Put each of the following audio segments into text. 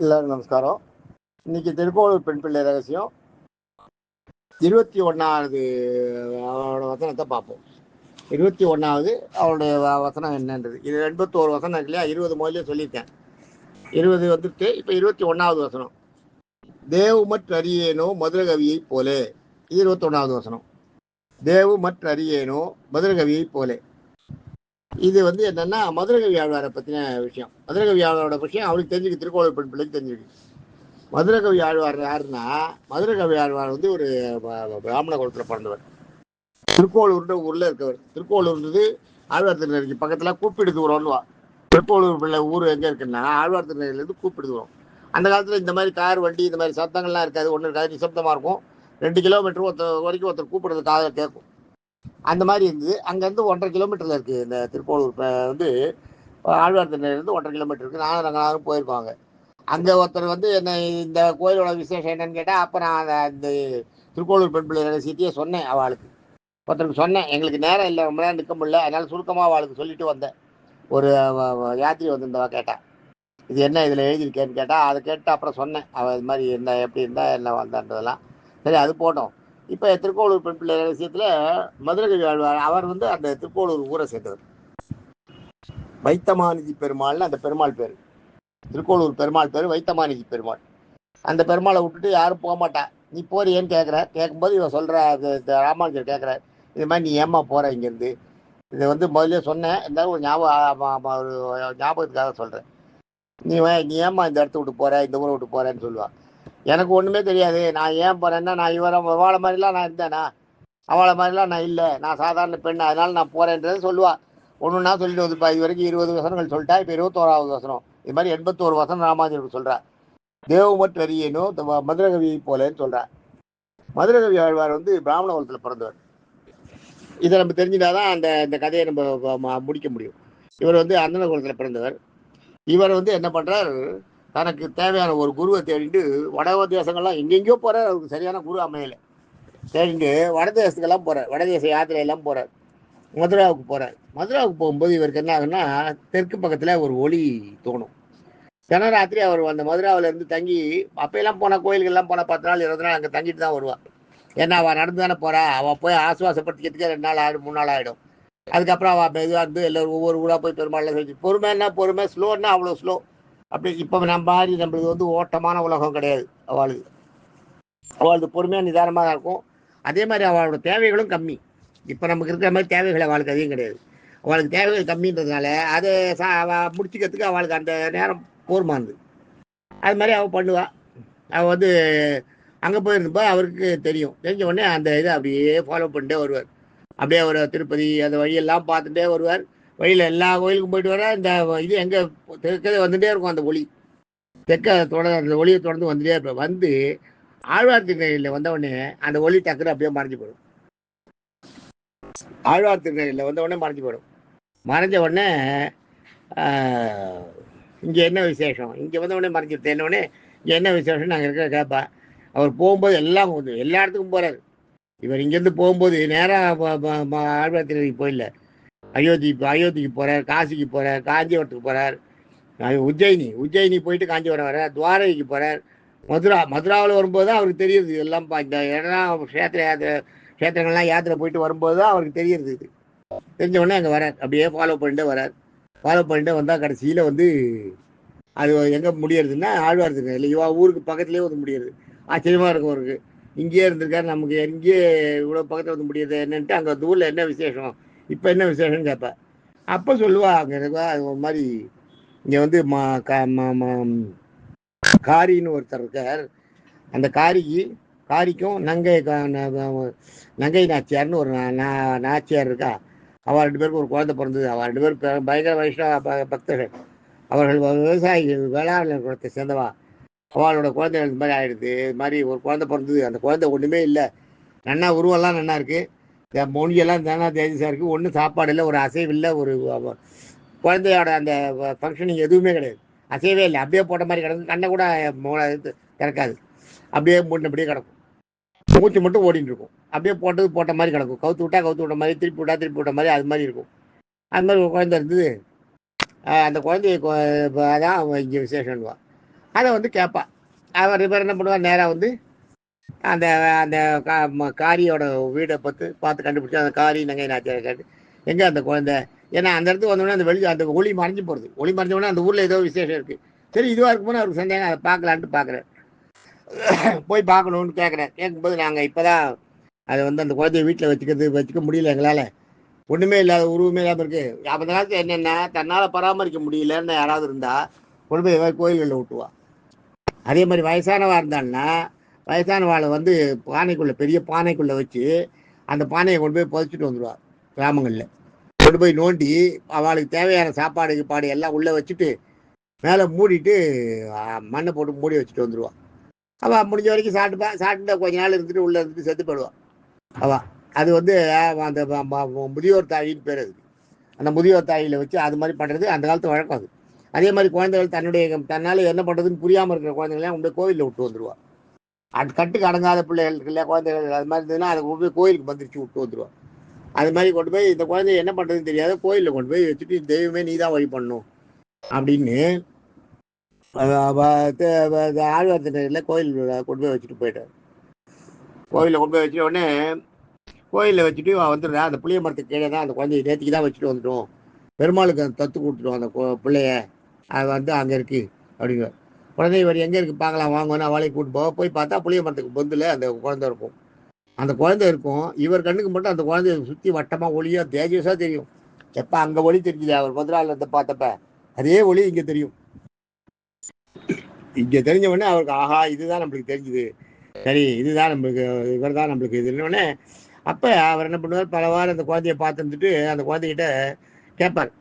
எல்லாரும் நமஸ்காரம். இன்னைக்கு திருக்கோளூர் பெண் பிள்ளை ரகசியம் 21வது அவளோட வசனத்தை பார்ப்போம். 21வது அவளுடைய வசனம் என்னன்றது. இது 81 வசனம் இருக்கு இல்லையா? 20 முதலே சொல்லியிருக்கேன். 20 வந்துட்டு இப்போ 21வது வசனம். தேவு மற்ற அறியேனோ மதுரகவியை போலே. இது 21வது வசனம். தேவு மற்ற அறியேனோ மதுரகவியை போலே. இது என்னன்னா மதுரகவி ஆழ்வாரை பற்றின விஷயம். மதுரகவி ஆழ்வாரோட விஷயம் அவளுக்கு தெரிஞ்சுக்கு, திருக்கோளூர் பெண் பிள்ளைக்கு தெரிஞ்சுக்கு. மதுரகவி ஆழ்வார் யாருன்னா, மதுரகவி ஆழ்வார் ஒரு பிராமண குலத்தில் பிறந்தவர். திருக்கோளூர்ன்ற ஊர்ல இருக்கவர். திருக்கோளூர்ன்றது ஆழ்வார் திருநெறிக்கு பக்கத்துல கூப்பிடு தூரம்னுவா. திருக்கோளூர் பிள்ளை ஊர் எங்க இருக்குன்னா ஆழ்வார் திருநெறிலேருந்து கூப்பிடு தூரம். அந்த காலத்துல இந்த மாதிரி கார் வண்டி இந்த மாதிரி சத்தங்கள்லாம் இருக்காது, ஒன்றும் இருக்காது, நிசப்தமா இருக்கும். 2 கிலோமீட்டர் வரைக்கும் ஒருத்தர் கூப்பிடுறது காதல கேட்கும். அந்த மாதிரி இருந்தது. அங்கேருந்து 1.5 கிலோமீட்டர்ல இருக்கு இந்த திருக்கோளூர். ஆழ்வார் திருநெறிலேருந்து 1.5 கிலோமீட்டர் இருக்கு. நானும் ரங்கநாதரும் போயிருக்கோம். அங்கே ஒருத்தர் என்ன இந்த கோயிலோட விசேஷம் என்னன்னு கேட்டால், அப்போ நான் இந்த திருக்கோளூர் பெண் பிள்ளை ரகசியத்தையே சொன்னேன். அவளுக்கு ஒருத்தருக்கு சொன்னேன், எங்களுக்கு நேரம் இல்லை, ரொம்ப நேரம் நிற்க முடியல, அதனால சுருக்கமாக அவளுக்கு சொல்லிட்டு வந்தேன். ஒரு யாத்திரை வந்திருந்தவா கேட்டா, இது என்ன இதில் எழுதியிருக்கேன்னு கேட்டால், அதை கேட்டு அப்புறம் சொன்னேன். அவள் இது மாதிரி என்ன எப்படி இருந்தா என்ன வந்தான்றதெல்லாம். சரி, அது போட்டோம். இப்போ திருக்கோளூர் பெண் பிள்ளை ரகசியத்தில் மதுரகவி ஆழ்வார் அவர் அந்த திருக்கோளூர் ஊரை சேர்ந்தவர். வைத்தமாநிதி பெருமாள்னு அந்த பெருமாள் பேர். திருக்கோளூர் பெருமாள் பேர் வைத்தமாநிதி பெருமாள். அந்த பெருமாளை விட்டுட்டு யாரும் போக மாட்டா. நீ போறியேன்னு கேட்கும்போது இவன் சொல்ற, ராமானுஜர் கேட்குறாரு, இது மாதிரி நீ ஏமா போற இங்கேருந்து. இதை முதல்ல சொன்னேன், இருந்தாலும் ஒரு ஞாபகத்துக்காக சொல்கிறேன். நீ ஏமா இந்த இடத்த விட்டு போற, இந்த ஊரை விட்டு போறேன்னு சொல்லுவான். எனக்கு ஒன்றுமே தெரியாது. நான் ஏன் போறேன்னா, நான் அவளை மாதிரிலாம் நான் இருந்தேனா? அவளை மாதிரிலாம் நான் இல்லை, நான் சாதாரண பெண், அதனால நான் போறேன்றதை சொல்லுவா. ஒன்றுன்னா சொல்லிட்டு வந்துப்பா. இது வரைக்கும் 20 வசனங்கள் சொல்லிட்டா. இப்போ 21வது வசனம். இது மாதிரி 81 வசனம் ராமானுஜருக்கு சொல்றா. தேவமற்ற அறியேனோ மதுரகவியை போலன்னு சொல்றார். மதுரகவி ஆழ்வார் பிராமண குலத்தில் பிறந்தவர். இதை நம்ம தெரிஞ்சுட்டாதான் இந்த கதையை நம்ம முடிக்க முடியும். இவர் அந்தன குலத்தில் பிறந்தவர். இவர் என்ன பண்றார், தனக்கு தேவையான ஒரு குருவை தேடிட்டு வட தேசங்கள்லாம் எங்கெங்கயோ போறார். அவருக்கு சரியான குரு அமையலை. தேடிட்டு வடதேசத்துக்கெல்லாம் போறார். வடதேச யாத்திரையெல்லாம் போறார். மதுராவுக்கு போறார். மதுராவுக்கு போகும்போது இவருக்கு என்ன ஆகுன்னா, தெற்கு பக்கத்துல ஒரு ஒளி தோணும். தினராத்திரி அவர் அந்த மதுராவில இருந்து தங்கி, அப்பெல்லாம் போன கோயில்கள்லாம் போன 10 நாள் 20 நாள் அங்கே தங்கிட்டு தான் வருவாள். ஏன்னா அவள் நடந்து தானே போறா. அவள் போய் ஆசுவாசப்படுத்திக்கிறதுக்கே 2 நாள் ஆகிடும், 3 நாள் ஆகிடும். அதுக்கப்புறம் அவள் மெதுவாக எல்லோரும் ஒவ்வொரு ஊராக போய் பெருமாள் செஞ்சு, பொறுமைன்னா பொறுமை, ஸ்லோன்னா அவ்வளோ ஸ்லோ. அப்படி இப்போ நம்ம மாதிரி நம்மளுக்கு ஓட்டமான உலகம் கிடையாது. அவளுக்கு பொறுமையாக நிதானமாக இருக்கும். அதே மாதிரி அவளோட தேவைகளும் கம்மி. இப்போ நமக்கு இருக்கிற மாதிரி தேவைகள் அவளுக்கு அதிகம் கிடையாது. அவளுக்கு தேவைகள் கம்மின்றதுனால அதை முடிச்சுக்கிறதுக்கு அவளுக்கு அந்த நேரம் போர்மானது. அது மாதிரி அவள் பண்ணுவாள். அவள் அங்கே போயிருந்தப்போ அவருக்கு தெரிஞ்ச உடனே அந்த இதை அப்படியே ஃபாலோ பண்ணிட்டே வருவார். அப்படியே ஒரு திருப்பதி அந்த வழியெல்லாம் பார்த்துட்டே வருவார். வழியில் எல்லா கோயிலுக்கும் போயிட்டு வர இந்த இது எங்கே தெற்கே வந்துகிட்டே இருக்கும். அந்த ஒளி அந்த ஒளியை தொடர்ந்து வந்துட்டே இருப்பேன். ஆழ்வார் திருநெறியில் வந்தவுடனே அந்த ஒளி டக்குன்னு அப்படியே மறைஞ்சு போயிடும். ஆழ்வார் திருநெறியில் வந்தவுடனே மறைஞ்சு போயிடும். மறைஞ்ச உடனே இங்கே என்ன விசேஷம், இங்கே வந்தவுடனே மறைஞ்சிருது. என்னவுடனே இங்கே என்ன விசேஷம் நாங்கள் இருக்கிற கேட்பா. அவர் போகும்போது எல்லாம் எல்லா இடத்துக்கும் போகிறார். இவர் இங்கேருந்து போகும்போது நேராக ஆழ்வார் திருநெறிக்கு போயிடல. அயோத்திக்கு போகிறார், காசிக்கு போகிறார், காஞ்சிபுரத்துக்கு போகிறார், உஜ்ஜயினி போயிட்டு காஞ்சிபுரம் வர்றார், துவாரகைக்கு போகிறார், மதுராவில் வரும்போது தான் அவருக்கு தெரியுது இதெல்லாம். இந்த இடம் க்ஷேத்திரங்கள்லாம் யாத்திரை போயிட்டு வரும்போது தான் அவருக்கு தெரியுது. இது தெரிஞ்ச உடனே அங்கே வரார். அப்படியே ஃபாலோ பண்ணிட்டு வரார். ஃபாலோ பண்ணிட்டு வந்தால் கடைசியில் அது எங்கே முடியறதுன்னா ஆழ்வார் திருநெறியில் இவா ஊருக்கு பக்கத்துலேயே முடியறது. ஆச்சரியமாக இருக்கும் அவருக்கு. இங்கேயே இருந்திருக்காரு, நமக்கு இங்கேயே இவ்வளோ பக்கத்தில் முடியுது என்னன்ட்டு. அங்கே அந்த ஊரில் என்ன விசேஷம், இப்போ என்ன விசேஷம்னு கேட்பேன். அப்போ சொல்லுவா, அங்கே இருக்கா அது ஒரு மாதிரி இங்கே காரின்னு ஒருத்தர் இருக்கார். அந்த காரிக்கும் நங்கை நாச்சியார்னு ஒரு நாச்சியார் இருக்கா. அவள் 2 பேருக்கு ஒரு குழந்தை பிறந்தது. அவள் 2 பேரும் பயங்கர வைஷ்ணவ பக்தர்கள். அவர்கள் விவசாயிகள், வேளாண் குலத்தை சேர்ந்தவா. அவளோட குழந்தை இந்த மாதிரி ஆயிடுது. இது மாதிரி ஒரு குழந்தை பிறந்தது. அந்த குழந்தை ஒன்றுமே இல்லை. நன்னா உருவெல்லாம் நல்லா இருக்குது, மொழியெல்லாம் தானா தேஜஸாக இருக்குது. ஒன்றும் சாப்பாடு இல்லை, ஒரு அசைவு இல்லை, ஒரு குழந்தையோட அந்த ஃபங்க்ஷனிங் எதுவுமே கிடையாது. அசைவே இல்லை, அப்படியே போட்ட மாதிரி கிடக்கும். கண்ணை கூட திறக்காது, அப்படியே மூடினபடியே கிடக்கும். மூச்சு மட்டும் ஓடிட்டு இருக்கும். அப்படியே போட்ட மாதிரி கிடக்கும். கவுத்து விட்ட மாதிரி, திருப்பி விட்ட மாதிரி, அது மாதிரி இருக்கும். அது மாதிரி ஒரு குழந்தை இருந்தது. அந்த குழந்தைய அதான் இங்கே விசேஷம்வா. அதை வந்து கேட்பா. அவர் இவர் என்ன பண்ணுவார், நேராக வந்து அந்த அந்த காரியோட வீடை பார்த்து கண்டுபிடிச்சி அந்த காரி நங்கை நாச்சியார் கேட்டு எங்கே அந்த குழந்தை. ஏன்னா அந்த இடத்துக்கு வந்தோடனே அந்த அந்த ஒளி மறைஞ்சு போகிறது. ஒளி மறைஞ்ச உடனே அந்த ஊரில் ஏதோ விசேஷம் இருக்குது. சரி இதுவாக இருக்கும்போது அவருக்கு சந்தேகம், அதை பார்க்கலான்ட்டு பார்க்குறேன். போய் பார்க்கணுன்னு கேட்குறேன். கேட்கும்போது நாங்கள் இப்போ தான் அதை வந்து அந்த குழந்தைய வீட்டில் வச்சுக்க முடியல எங்களால். ஒன்றுமே இல்லாத உருவமே இல்லாமல் இருக்குது. அந்த காலத்தில் என்னென்னா தன்னால் பராமரிக்க முடியலன்னு யாராவது இருந்தால் கொண்டு போய் கோயில்களில் விட்டுவா. அதே மாதிரி வயசானவா இருந்தான்னா வயசானவாளை வந்து பானைக்குள்ளே, பெரிய பானைக்குள்ளே வச்சு அந்த பானையை கொண்டு போய் புதைச்சிட்டு வந்துடுவா. கிராமங்களில் கொண்டு போய் நோண்டி அவளுக்கு தேவையான சாப்பாடு எல்லாம் உள்ளே வச்சுட்டு மேலே மூடிட்டு மண்ணை போட்டு மூடி வச்சுட்டு வந்துடுவாள். அவள் முடிஞ்ச வரைக்கும் சாப்பிட்டு கொஞ்ச நாள் இருந்துட்டு உள்ளே இருந்துட்டு செத்து போயிடுவாள் அவள். அது வந்து அந்த முதியோர் தாயின்னு பேர். அதுக்கு அந்த முதியோர் தாயில வச்சு அது மாதிரி பண்ணுறது அந்த காலத்து வழக்கம். அது அதே மாதிரி குழந்தைகள் தன்னால் என்ன பண்ணுறதுன்னு புரியாமல் இருக்கிற குழந்தைங்களாம் கொண்டு போய் கோவிலில் விட்டு வந்துடுவாள். கட்டுக்கு அடங்காத பிள்ளைகள் இருக்குல்ல, குழந்தைகள் அது மாதிரி இருந்ததுன்னா அதை கொண்டு போய் கோயிலுக்கு வந்துருச்சு விட்டு வந்துடுவாள். அது மாதிரி கொண்டு போய் இந்த குழந்தைய என்ன பண்ணுறதுன்னு தெரியாத கோயிலில் கொண்டு போய் வச்சுட்டு தெய்வமே நீ தான் வழி பண்ணணும் அப்படின்னு ஆழ்வார்த்தினரில் கோயிலில் கொண்டு போய் வச்சுட்டு போயிட்டார். கோயிலில் கொண்டு போய் வச்சுட்ட உடனே கோயிலில் வச்சுட்டு வந்துடுறா. அந்த புளிய மரத்துக்கு கீழே தான் அந்த குழந்தைய நேற்றுக்கு தான் வச்சுட்டு வந்துட்டோம், பெருமாளுக்கு அந்த தத்து கொடுத்துட்டோம் அந்த பிள்ளைய, அது வந்து அங்கே இருக்குது அப்படிங்கிற. குழந்தை இவர் எங்கே இருக்குது பார்க்கலாம் வாங்கன்னு அவளை கூப்பிட்டு போய் பார்த்தா புளிய மரத்துக்கு பொந்தில் அந்த குழந்தை இருக்கும். அந்த குழந்தை இருக்கும். இவர் கண்ணுக்கு மட்டும் அந்த குழந்தைய சுற்றி வட்டமாக ஒளியாக தேஜஸாக தெரியும். எப்போ அங்கே ஒளி தெரிஞ்சுது அவர் முதலாளத்தை பார்த்தப்ப அதே ஒளி இங்கே தெரியும். இங்கே தெரிஞ்ச உடனே அவருக்கு ஆஹா இதுதான் நம்மளுக்கு தெரிஞ்சுது, சரி இதுதான் நம்மளுக்கு, இவர் தான் நம்மளுக்கு இதுன்னொடனே அப்போ அவர் என்ன பண்ணுவார், பலவாறு அந்த குழந்தைய பார்த்துட்டு அந்த குழந்தைகிட்ட கேட்பார்.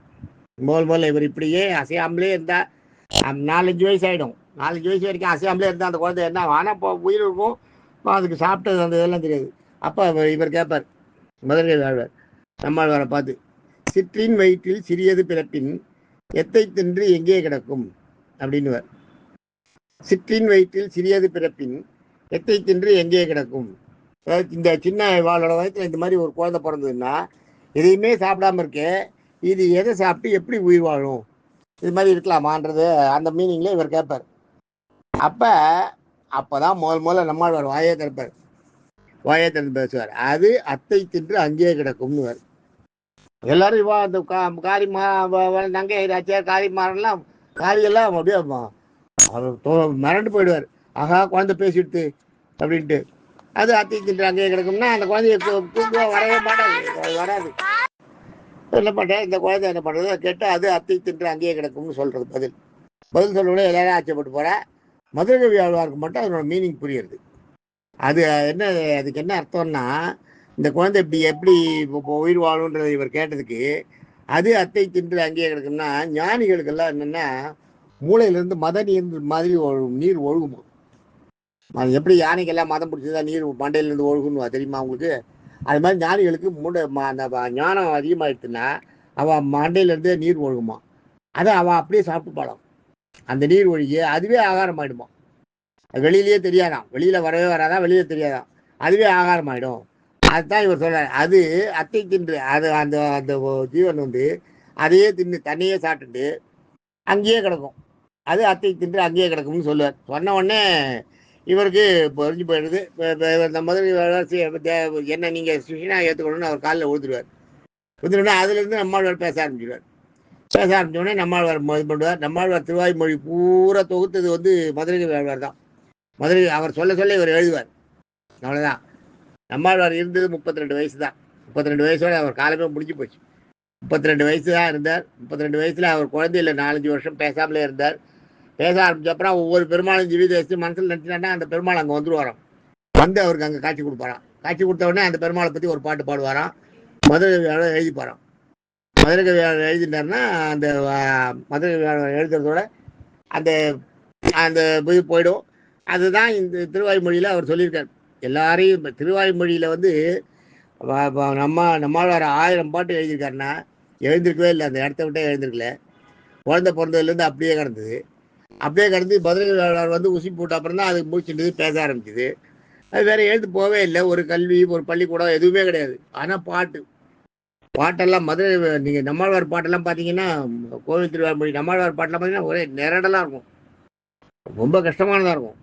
முதல்ல இவர் இப்படியே அசையாமலே இருந்தால் 4-5 வயசு ஆகிடும். 4-5 வயசு வரைக்கும் அசையாமலே இருந்தால் அந்த குழந்தை என்ன ஆனால் இப்போ உயிர் இருக்கும், அதுக்கு சாப்பிட்டது அந்த இதெல்லாம் தெரியாது. அப்போ இவர் கேட்பார், மதுரை வாழ்வார் நம்மாழ்வாரை பார்த்து, சிற்றின் வயிற்றில் சிறியது பிறப்பின் எத்தை தின்று எங்கே கிடக்கும் அப்படின்னுவார். சிற்றின் வயிற்றில் சிறியது பிறப்பின் எத்தை தின்று எங்கே கிடக்கும். இந்த சின்ன வாளோட வயத்தில் இந்த மாதிரி ஒரு குழந்தை பிறந்ததுன்னா எதையுமே சாப்பிடாம இருக்கே, இது எதை சாப்பிட்டு எப்படி உயிர் வாழும், இது மாதிரி இருக்கலாமான்றது அந்த மீனிங்ல இவர் கேட்பார். அப்போதான் முதல்ல நம்மாழ்வார் வாயே திறப்பார். வாயை திறந்து பேசுவார். அது அத்தை தின்று அங்கேயே கிடக்கும்னுவார். எல்லாரும் இவா அந்த காரிமா நங்கை ராச்சியார் காரிமாரெல்லாம் காரியெல்லாம் அப்படியே அவர் மிரண்டு போயிடுவார். ஆகா குழந்தை பேசிடுது அப்படின்ட்டு. அது அத்தை தின்று அங்கேயே கிடக்கும்னா அந்த குழந்தைய வரவே மாட்டாது, வராது. என்ன பண்ணுறேன், இந்த குழந்தை என்ன பண்ணுறது கேட்டு அது அத்தை தின்று அங்கேயே கிடக்கும்னு சொல்கிறது பதில் சொல்லணும்னா எல்லாரும் ஆச்சரியப்பட்டு போகிறேன். மதுரகவி ஆழ்வாருக்கு மட்டும் அதனோட மீனிங் புரியுறது. அது என்ன, அதுக்கு என்ன அர்த்தம்னா இந்த குழந்தை எப்படி உயிர் வாழுன்றதை இவர் கேட்டதுக்கு அது அத்தை தின்று அங்கேயே கிடக்குன்னா ஞானிகளுக்கெல்லாம் என்னென்னா மூளையிலேருந்து மத நீர் மாதிரி நீர் ஒழுகுமா. அது எப்படி யானைக்கெல்லாம் மதம் பிடிச்சதா நீர் மண்டையிலேருந்து ஒழுகுன்னு தெரியுமா உங்களுக்கு? அது மாதிரி ஞானிகளுக்கு அந்த ஞானம் அதிகமாகிடுச்சுன்னா அவள் மண்டையிலேருந்தே நீர் ஒழுகுமா. அதை அவள் அப்படியே சாப்பிட்டு பாடம். அந்த நீர் ஒழுகி அதுவே ஆகாரம் ஆகிடுமா. வெளியிலேயே தெரியாதான், வெளியில் வரவே வராதான், வெளியில் தெரியாதான், அதுவே ஆகாரம் ஆகிடும். அதுதான் இவர் சொல்கிறார். அது அத்தை தின்று அது அந்த அந்த ஜீவன் வந்து அதையே தின்னு தண்ணியே சாப்பிட்டுட்டு அங்கேயே கிடக்கும். அது அத்தை தின்று அங்கேயே கிடக்கும்னு சொல்லுவார். சொன்ன உடனே இவருக்கு பொறிஞ்சு போயிடுது. இந்த முதல் என்ன நீங்கள் சுஷினா ஏற்றுக்கணும்னு அவர் காலில் ஊற்றுடுவார். ஊற்றுனோடனே அதுலேருந்து நம்மாழ்வார் பேச ஆரம்பிச்சிடுவார். பேச ஆரம்பித்தோடனே நம்மாழ்வார் இது பண்ணுவார். நம்மாழ்வார் திருவாய்மொழி பூரா தொகுத்தது வந்து மதுரை வாழ்வார் தான். மதுரை அவர் சொல்ல இவர் எழுதுவார். அவ்வளோதான். நம்மாழ்வார் இருந்தது 32 வயசு தான். 32 வயசோட அவர் காலமே முடிஞ்சு போச்சு. 32 வயசு தான் இருந்தார். 32 வயசில் அவர் குழந்தையில் 4-5 வருஷம் பேசாமலே இருந்தார். பேச ஆரம்பிச்சப்பறம் ஒவ்வொரு பெருமாளும் ஜீவித வச்சு மனசில் நினச்சிட்டாங்கன்னா அந்த பெருமாள் அங்கே வந்துடுவாராம். வந்து அவருக்கு அங்கே காட்சி கொடுப்பாராம். காட்சி கொடுத்த உடனே அந்த பெருமாளை பற்றி ஒரு பாட்டு பாடுவாராம். மதுரை வியாழர் எழுதிப்பாராம். மதுரை வியாழர் எழுதிட்டாருன்னா அந்த மதுரை வியாழர் எழுதுறதோட அந்த அந்த இது போயிடும். அதுதான் இந்த திருவாய்மொழியில் அவர் சொல்லியிருக்கார். எல்லாரையும் திருவாய்மொழியில் வந்து நம்மளால் 1000 பாட்டு எழுதியிருக்காருன்னா எழுந்திருக்கவே இல்லை. அந்த இடத்த விட்டே எழுந்திருக்கல. குழந்தை பிறந்ததுலேருந்து அப்படியே கிடந்தது. அப்படியே கிடந்து மதுரை வந்து ஊசி போட்ட அப்புறம் தான் அது முடிச்சுட்டு பேச ஆரம்பிச்சுது. அது வேறு எழுந்து போகவே இல்லை. ஒரு கல்வி, ஒரு பள்ளிக்கூடம் எதுவுமே கிடையாது. ஆனால் பாட்டெல்லாம் மதுரை நீங்கள் நம்மாழ்வார் பாட்டெல்லாம் பார்த்தீங்கன்னா கோவில் திருவாய்மொழி நம்மாழ்வார் பாட்டெல்லாம் பார்த்தீங்கன்னா ஒரே நிரடலாக இருக்கும். ரொம்ப கஷ்டமானதாக இருக்கும்.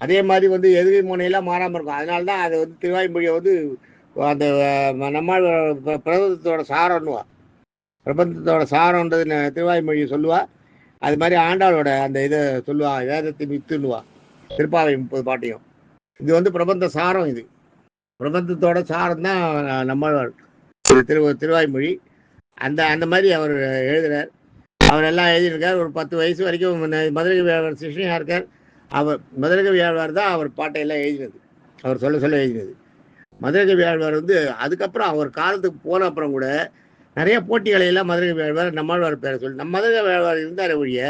அதே மாதிரி வந்து எதிரி முனையெல்லாம் மாறாமல் இருக்கும். அதனால தான் அது வந்து திருவாய்மொழியை வந்து அந்த நம்மால் பிரபந்தத்தோட சாரம்னுவா. பிரபந்தத்தோட சாரம்ன்றது திருவாய்மொழியை சொல்லுவா. அது மாதிரி ஆண்டாளோட அந்த இதை சொல்லுவா, வேதத்தை வித்துன்னுவா, திருப்பாவை 30 பாட்டையும். இது வந்து பிரபந்த சாரம். இது பிரபந்தத்தோட சாரம் தான் நம்மாழ்வார் திருவாய்மொழி. அந்த அந்த மாதிரி அவர் எழுதுறார். அவர் எல்லாம் எழுதியிருக்கார். ஒரு 10 வயசு வரைக்கும் மதுரை வேளாளர் சிஷ்யனாக இருக்கார். அவர் மதுரை வேளாளர் தான் அவர் பாட்டையெல்லாம் எழுதினது. அவர் சொல்ல சொல்ல எழுதினது. மதுரை வேளாளர் வந்து அதுக்கப்புறம் அவர் காலத்துக்கு போன அப்புறம் கூட நிறைய போட்டிகளை எல்லாம் மதுரை வேளாளர் நம்மாழ்வார் பேரை சொல்லி நம்ம மதுரை வேளாளர் இருந்தார் ஒழிய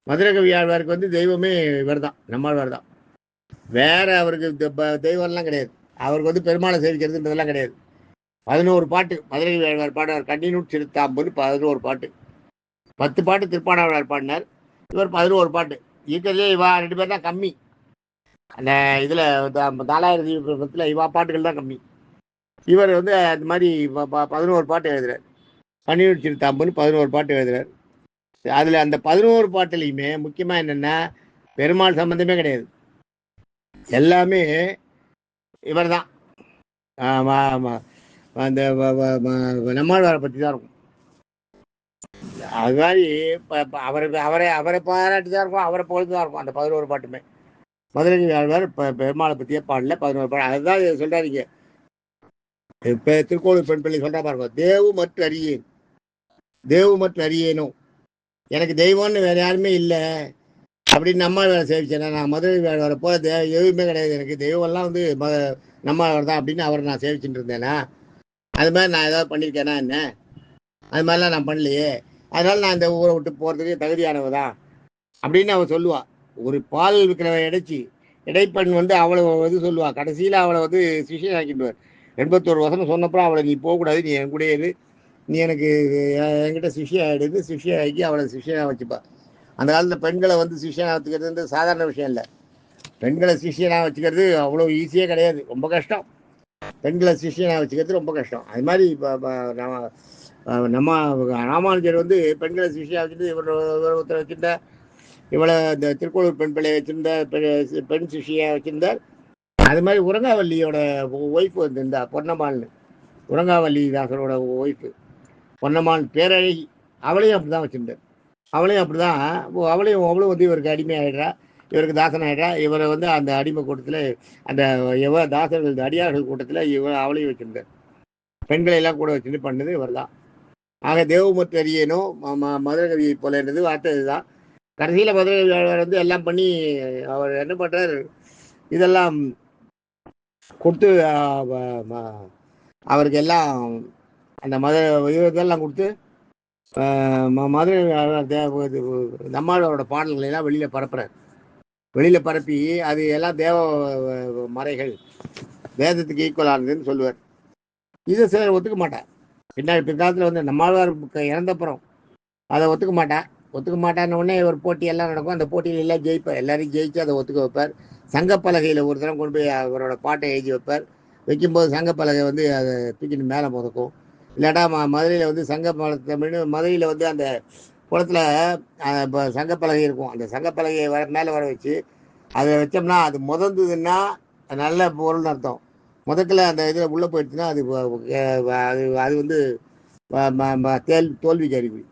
மதுரை ஆழ்வாருக்கு வந்து தெய்வமே இவர் தான், நம்மாழ்வார் தான். வேற அவருக்கு தெய்வம்லாம் கிடையாது. அவருக்கு வந்து பெருமாளை சேவிக்கிறதுன்றதெல்லாம் கிடையாது. 11 பாட்டு மதுரை ஆழ்வார் பாடுவார். கண்ணினுட் சிறுத்தாம்புன்னு 11 பாட்டு. 10 பாட்டு திருப்பாணாழ்வார் பாடினார். இவர் 11 பாட்டு. இருக்கிறதுலே இவா 2 பேர் தான் கம்மி. அந்த இதில் 4000 தீபத்தில் இவா பாட்டுகள் தான் கம்மி. இவர் வந்து அந்த மாதிரி 11 பாட்டு எழுதுறார். கண்ணினுட் சிறுத்தாம்புன்னு 11 பாட்டு எழுதுறார். அதில் அந்த 11 பாட்டுலையுமே முக்கியமாக என்னென்னா பெருமாள் சம்பந்தமே கிடையாது. எல்லாமே இவர் தான். அந்த நம்மாழ்வாரை பற்றி தான் இருக்கும். அது மாதிரி அவருக்கு அவரை அவரை பாராட்டி தான் இருக்கும், அவரை பொழுது தான் இருக்கும் அந்த 11 பாட்டுமே. மதுரை ஆழ்வார் பெருமாளை பற்றியே பாடல 11 பாடல். அதுதான் சொல்றாதீங்க. இப்போ திருக்கோளூர் பெண் பிள்ளை சொல்றா பாருங்க, தேவு மற்றும் அறியேன், தேவு மற்றும் அறியேனும் எனக்கு தெய்வம்னு வேற யாருமே இல்லை அப்படின்னு நம்மாழ்வாரை சேவிச்சேன்னா, நான் மதுரை ஆழ்வாரை போல எதுவுமே கிடையாது, எனக்கு தெய்வம்லாம் வந்து நம்மாழ்வார் தான் அப்படின்னு அவரை நான் சேவிச்சுட்டு இருந்தேன்னா, அது மாதிரி நான் ஏதாவது பண்ணியிருக்கேன்னா என்ன? அது மாதிரிலாம் நான் பண்ணலையே. அதனால நான் இந்த ஊரை விட்டு போகிறதுக்கு தகுதியானவ தான் அப்படின்னு அவன் சொல்லுவாள். ஒரு பால் விற்கிறவ இடைப்பெண் வந்து அவளை இது சொல்லுவாள். கடைசியில் அவளை வந்து சிஷியன் ஆக்கிடுவார். 81 வசனம் சொன்னப்பறம் அவளை நீ போகக்கூடாது, நீ என் கூட இரு, நீ எனக்கு என்கிட்ட சிஷியாகிடுது, சிஷியாகி அவளை சிஷியனாக வச்சுப்பா. அந்த காலத்தில் பெண்களை வந்து சிஷியனாக வச்சுக்கிறது சாதாரண விஷயம் இல்லை. பெண்களை சிஷியனாக வச்சுக்கிறது அவ்வளோ ஈஸியே கிடையாது, ரொம்ப கஷ்டம். பெண்களை சிஷியனாக வச்சுக்கிறது ரொம்ப கஷ்டம். அது மாதிரி நம்ம ராமானுஜர் வந்து பெண்களை சிஷியாக வச்சுட்டு இவர் ஒருத்தர் வச்சுருந்தார். இவளை இந்த திருக்கோளூர் பெண் பிள்ளையை வச்சுருந்த பெண் சிஷியாக வச்சுருந்தார். அது மாதிரி உரங்காவல்லியோட ஒய்ஃபு வந்து இந்த பொன்னம்மாள்னு, உரங்காவல்லி தாசரோட ஒய்ஃபு பொன்னம்மாள் பேரழகி, அவளையும் அப்படி தான் வச்சுருந்தார். அவளையும் அப்படி தான், அவளும் வந்து இவருக்கு அடிமை ஆகிடுறா, இவருக்கு தாசன் ஆகிடுறா. இவரை வந்து அந்த அடிமை கூட்டத்தில், அந்த தாசர்கள் அடியார்கள் கூட்டத்தில் அவளையும் வச்சுருந்தார். பெண்களை எல்லாம் கூட வச்சுட்டு பண்ணது இவர் தான். ஆக தேவமுற்று அறியேனும் மதுரை கவியை போல என்றது வார்த்தை இதுதான். கடைசியில் மதுரை கவி வந்து எல்லாம் பண்ணி அவர் என்ன பண்ணுறார், இதெல்லாம் கொடுத்து அவருக்கு எல்லாம் அந்த இதெல்லாம் கொடுத்து மதுரை நம்மாழ்வாரோட பாடல்களை எல்லாம் வெளியில் பரப்புறார். வெளியில் பரப்பி அது எல்லாம் தேவ மறைகள், வேதத்துக்கு ஈக்குவலானதுன்னு சொல்லுவார். இதை சிலர் ஒத்துக்க மாட்டார். பிற்காலத்தில் வந்து நம்மாழ்வார் இறந்தப்புறம் அதை ஒத்துக்க மாட்டான்னு உடனே ஒரு போட்டி எல்லாம் நடக்கும். அந்த போட்டியில் எல்லாம் ஜெயிப்பார், எல்லாரையும் ஜெயிச்சு அதை ஒத்துக்க வைப்பார். சங்கப்பலகையில் ஒரு தரம் கொண்டு போய் அவரோட பாட்டை எழுதி வைப்பார். வைக்கும்போது சங்கப்பலகை வந்து அதை தூக்கிட்டு மேலே முதக்கும். இல்லாட்டா மதுரையில் வந்து தமிழ்னு மதுரையில் வந்து அந்த குளத்தில் சங்கப்பலகை இருக்கும். அந்த சங்கப்பலகையை மேலே வர வச்சு அதை வச்சோம்னா அது முதந்ததுன்னா நல்ல பொருள்னு அர்த்தம். முதக்கில் அந்த இதில் உள்ளே போயிடுச்சுன்னா அது வந்து தோல்விக்கு அறிகுறி.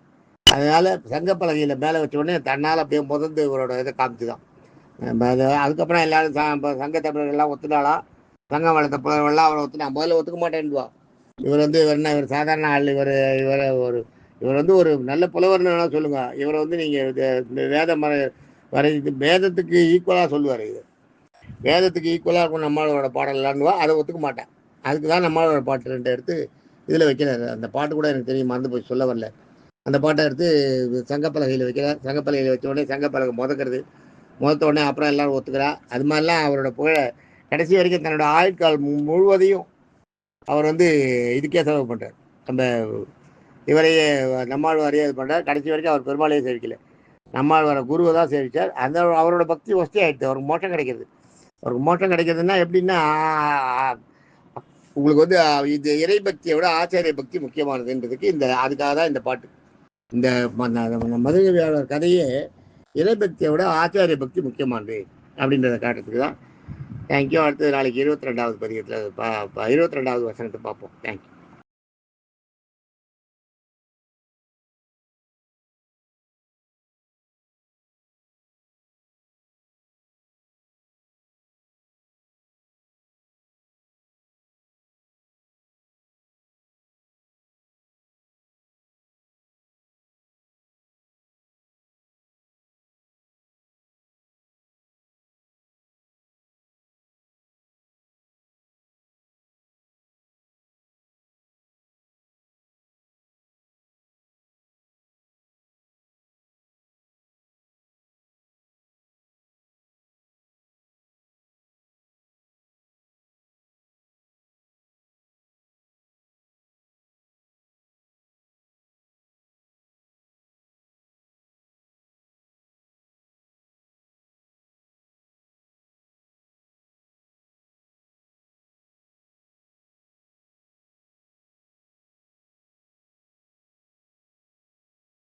அதனால் சங்கப்பலகையில் மேலே வச்ச உடனே தன்னால் அப்படியே முதந்து இவரோட இதை காமிச்சு தான். அதுக்கப்புறம் எல்லாரும் சங்க தமிழர்கள்லாம் ஒத்துனாலாம், சங்கம் வளர்த்த புலவர்கள்லாம் அவரை ஒத்துனா முதல்ல ஒத்துக்க மாட்டேன்னுவா. இவர் வந்து இவர் சாதாரண ஆள், இவர் வந்து ஒரு நல்ல புலவர்னு வேணால் சொல்லுங்க. இவரை வந்து நீங்கள் வேத வேதத்துக்கு ஈக்குவலாக சொல்லுவார். இது வேதத்துக்கு ஈக்குவலாக இருக்கும் நம்மளோட பாடலான்னுவா. அதை ஒத்துக்க மாட்டேன். அதுக்கு தான் நம்மளோட பாட்டு 2 எடுத்து இதில் வைக்கிறார். அந்த பாட்டு கூட எனக்கு தெரியும், மறந்து போய் சொல்ல வரல. அந்த பாட்டை எடுத்து சங்கப்பலகையில் வைக்கிறார். சங்கப்பலகையில் வச்ச உடனே சங்கப்பலகை முதத்த உடனே அப்புறம் எல்லாரும் ஒத்துக்கிறா. அது மாதிரிலாம் அவரோட புகழ கடைசி வரைக்கும் தன்னோட ஆயுட்கால் முழுவதையும் அவர் வந்து இதுக்கே செலவு பண்ணுறார். அந்த இவரையே நம்மாழ்வாரையே இது பண்ணுறார். கடைசி வரைக்கும் அவர் பெருமாளையே சேவிக்கல, நம்மாழ்வார குருவை தான் சேவிச்சார். அந்த அவரோட பக்தி வசதி ஆகிடுது. அவருக்கு மோட்சம் கிடைக்கிறது. அவருக்கு மோட்சம் கிடைக்கிறதுனா எப்படின்னா, உங்களுக்கு வந்து இது இறை பக்தியை விட ஆச்சாரிய பக்தி முக்கியமானதுன்றதுக்கு அதுக்காக தான் இந்த பாட்டு. இந்த மதுரை கதையே இறைபக்தியை விட ஆச்சாரிய பக்தி முக்கியமானது அப்படின்றத காட்டுறதுக்கு தான். தேங்க்யூ. அடுத்தது நாளைக்கு 22வது பதிகத்தில் 22வது வசனத்தை பார்ப்போம். தேங்க்யூ.